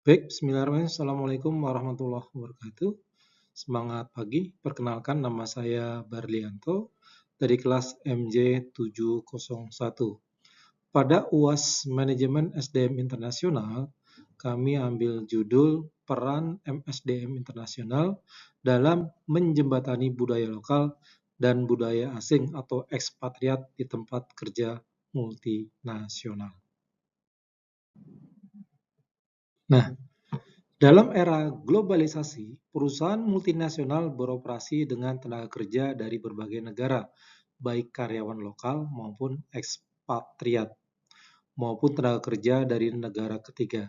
Baik, bismillahirrahmanirrahim. Assalamualaikum warahmatullahi wabarakatuh. Semangat pagi. Perkenalkan, nama saya Barlianto dari kelas MJ701. Pada UAS Manajemen SDM Internasional, kami ambil judul Peran MSDM Internasional dalam menjembatani budaya lokal dan budaya asing atau ekspatriat di tempat kerja multinasional. Nah, dalam era globalisasi, perusahaan multinasional beroperasi dengan tenaga kerja dari berbagai negara, baik karyawan lokal maupun ekspatriat, maupun tenaga kerja dari negara ketiga.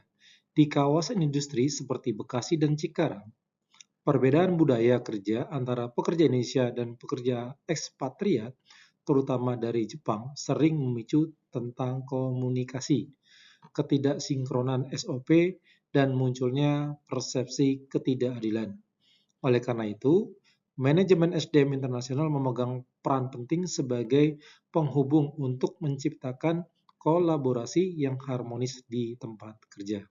Di kawasan industri seperti Bekasi dan Cikarang, perbedaan budaya kerja antara pekerja Indonesia dan pekerja ekspatriat, terutama dari Jepang, sering memicu tentang komunikasi, ketidaksinkronan SOP, dan munculnya persepsi ketidakadilan. Oleh karena itu, manajemen SDM internasional memegang peran penting sebagai penghubung untuk menciptakan kolaborasi yang harmonis di tempat kerja.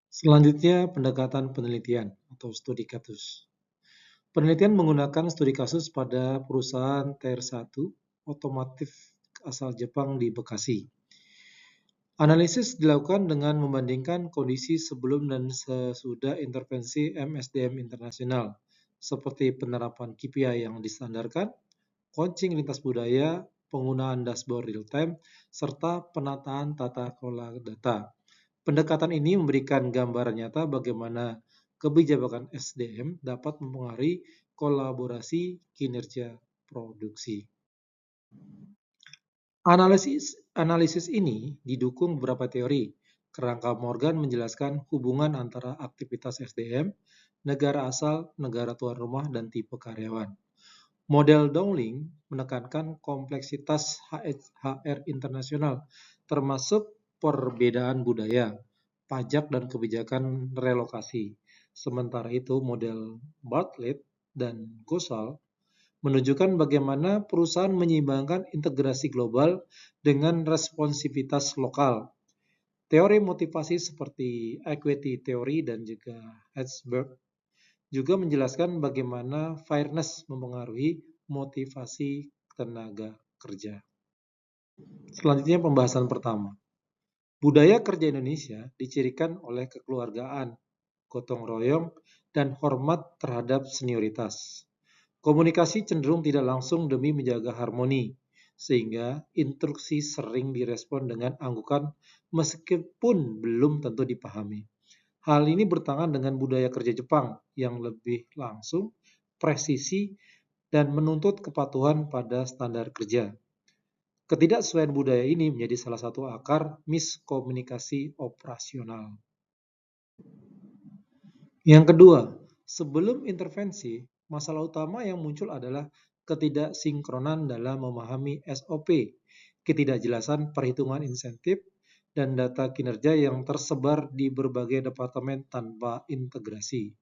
Selanjutnya, pendekatan penelitian atau studi kasus. Penelitian menggunakan studi kasus pada perusahaan Tier 1 otomotif asal Jepang di Bekasi. Analisis dilakukan dengan membandingkan kondisi sebelum dan sesudah intervensi MSDM internasional, seperti penerapan KPI yang distandarkan, coaching lintas budaya, penggunaan dashboard real-time, serta penataan tata kelola data. Pendekatan ini memberikan gambaran nyata bagaimana kebijakan SDM dapat mempengaruhi kolaborasi kinerja produksi. Analisis ini didukung beberapa teori. Kerangka Morgan menjelaskan hubungan antara aktivitas SDM, negara asal, negara tuan rumah, dan tipe karyawan. Model Dowling menekankan kompleksitas HR internasional, termasuk perbedaan budaya, pajak, dan kebijakan relokasi. Sementara itu, model Bartlett dan Gosal menunjukkan bagaimana perusahaan menyeimbangkan integrasi global dengan responsivitas lokal. Teori motivasi seperti equity theory dan juga Herzberg juga menjelaskan bagaimana fairness mempengaruhi motivasi tenaga kerja. Selanjutnya pembahasan pertama. Budaya kerja Indonesia dicirikan oleh kekeluargaan, gotong royong, dan hormat terhadap senioritas. Komunikasi cenderung tidak langsung demi menjaga harmoni, sehingga instruksi sering direspon dengan anggukan meskipun belum tentu dipahami. Hal ini bertentangan dengan budaya kerja Jepang yang lebih langsung, presisi, dan menuntut kepatuhan pada standar kerja. Ketidaksesuaian budaya ini menjadi salah satu akar miskomunikasi operasional. Yang kedua, sebelum intervensi, masalah utama yang muncul adalah ketidaksinkronan dalam memahami SOP, ketidakjelasan perhitungan insentif, dan data kinerja yang tersebar di berbagai departemen tanpa integrasi.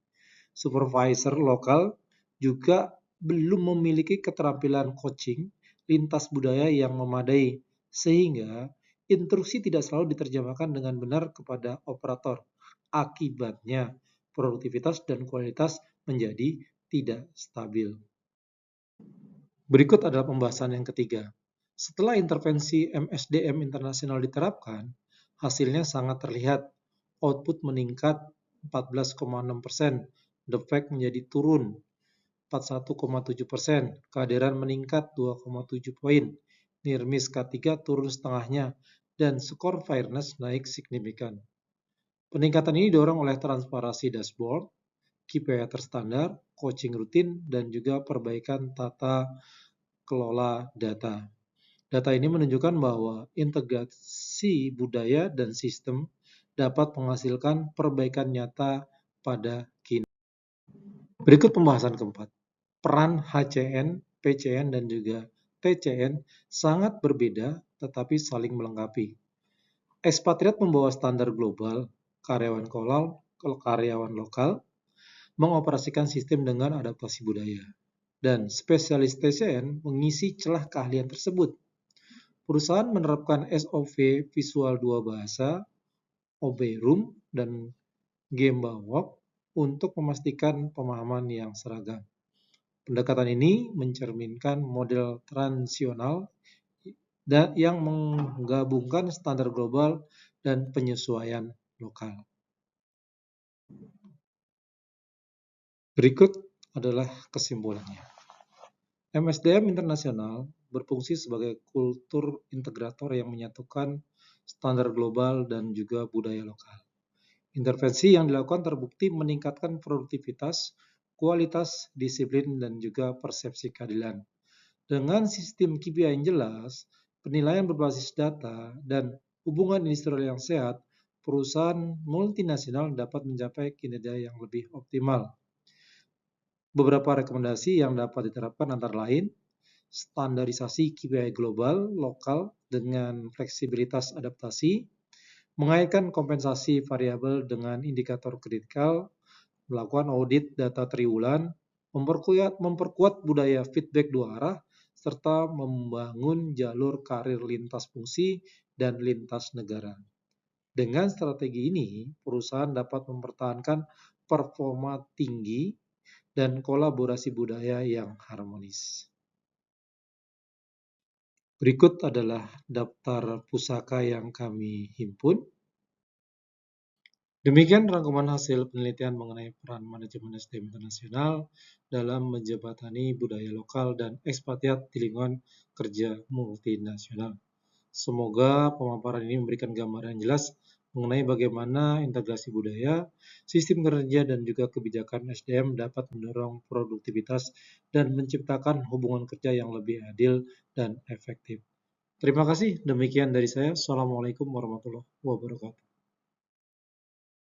Supervisor lokal juga belum memiliki keterampilan coaching lintas budaya yang memadai, sehingga instruksi tidak selalu diterjemahkan dengan benar kepada operator. Akibatnya, produktivitas dan kualitas menjadi tidak stabil. Berikut adalah pembahasan yang ketiga. Setelah intervensi MSDM internasional diterapkan, hasilnya sangat terlihat. Output meningkat 14,6%, defect menjadi turun 41,7%, kehadiran meningkat 2,7 poin, nirmis K3 turun setengahnya, dan skor fairness naik signifikan. Peningkatan ini didorong oleh transparansi dashboard, KPI terstandar, coaching rutin, dan juga perbaikan tata kelola data. Data ini menunjukkan bahwa integrasi budaya dan sistem dapat menghasilkan perbaikan nyata pada kinerja. Berikut pembahasan keempat. Peran HCN, PCN, dan juga TCN sangat berbeda tetapi saling melengkapi. Ekspatriat membawa standar global, karyawan lokal mengoperasikan sistem dengan adaptasi budaya, dan spesialis TCN mengisi celah keahlian tersebut. Perusahaan menerapkan SOV visual dua bahasa, OB Room, dan Gemba Walk untuk memastikan pemahaman yang seragam. Pendekatan ini mencerminkan model transisional yang menggabungkan standar global dan penyesuaian lokal. Berikut adalah kesimpulannya. MSDM internasional berfungsi sebagai kultur integrator yang menyatukan standar global dan juga budaya lokal. Intervensi yang dilakukan terbukti meningkatkan produktivitas, kualitas, disiplin, dan juga persepsi keadilan. Dengan sistem KPI yang jelas, penilaian berbasis data, dan hubungan industrial yang sehat, perusahaan multinasional dapat mencapai kinerja yang lebih optimal. Beberapa rekomendasi yang dapat diterapkan antara lain, standarisasi KPI global, lokal, dengan fleksibilitas adaptasi, mengaitkan kompensasi variabel dengan indikator kritikal, melakukan audit data triwulan, memperkuat budaya feedback dua arah, serta membangun jalur karir lintas fungsi dan lintas negara. Dengan strategi ini, perusahaan dapat mempertahankan performa tinggi dan kolaborasi budaya yang harmonis. Berikut adalah daftar pusaka yang kami himpun. Demikian rangkuman hasil penelitian mengenai peran manajemen SDM internasional dalam menjembatani budaya lokal dan ekspatriat di lingkungan kerja multinasional. Semoga pemaparan ini memberikan gambaran jelas mengenai bagaimana integrasi budaya, sistem kerja, dan juga kebijakan SDM dapat mendorong produktivitas dan menciptakan hubungan kerja yang lebih adil dan efektif. Terima kasih, demikian dari saya. Assalamualaikum warahmatullahi wabarakatuh.